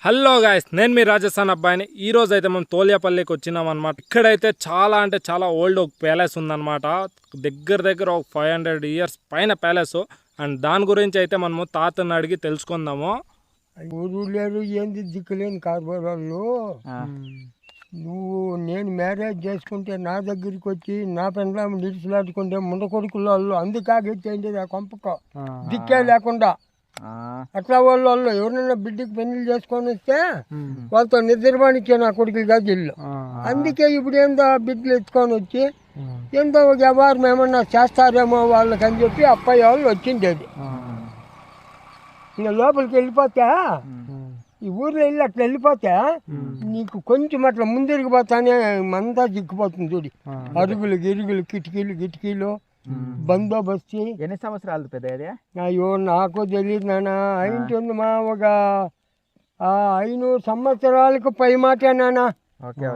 Hello guys, నేను మీ రాజస్థాన్ అబ్బాయిని. ఈ రోజు అయితే మనం తోలియాపల్లికి వచ్చినాం అనమాట. ఇక్కడైతే చాలా అంటే చాలా ఓల్డ్ ఒక ప్యాలెస్ ఉందన్నమాట. దగ్గర ఒక 500 years పైన ప్యాలెస్. అండ్ దాని గురించి అయితే మనము తాతని అడిగి తెలుసుకుందాము. ఊరు లేరు ఏంది దిక్కులేని కార్బోరాళ్ళు. నువ్వు నేను మ్యారేజ్ చేసుకుంటే నా దగ్గరికి వచ్చి నా పెండ్లాం నిడిచిలాడుకుంటే ముండ కొడుకుల వాళ్ళు అందుకాగెట్టేయండి ఆ కొంపకు దిక్కే లేకుండా. అట్లా వాళ్ళు ఎవరైనా బిడ్డకి పెళ్లి చేసుకొని వస్తే వాళ్ళతో నిద్రమానిచ్చే నా కొడుకులు కాదు ఇల్లు. అందుకే ఇప్పుడు ఏందో బిడ్డలు ఎత్తుకొని వచ్చి ఏందో ఒక వ్యవహారం ఏమన్నా చేస్తారేమో వాళ్ళకి అని చెప్పి అప్పయ్య వాళ్ళు వచ్చిండేది. ఇంకా లోపలికి వెళ్ళిపోతే ఈ ఊర్లో వెళ్ళి అట్లా వెళ్ళిపోతే నీకు కొంచెం అట్లా ముందరికి పోతానే అంతా దిక్కుపోతుంది చూడి. అరుగులు గిరుగులు కిటికీలు బందోబస్తు. ఎన్ని సంవత్సరాలు పెద్ద? అయ్యో నాకు తెలియదు నాన్న. అయింటుంది మా ఒక 500 సంవత్సరాలకు పై మాట నాన్న.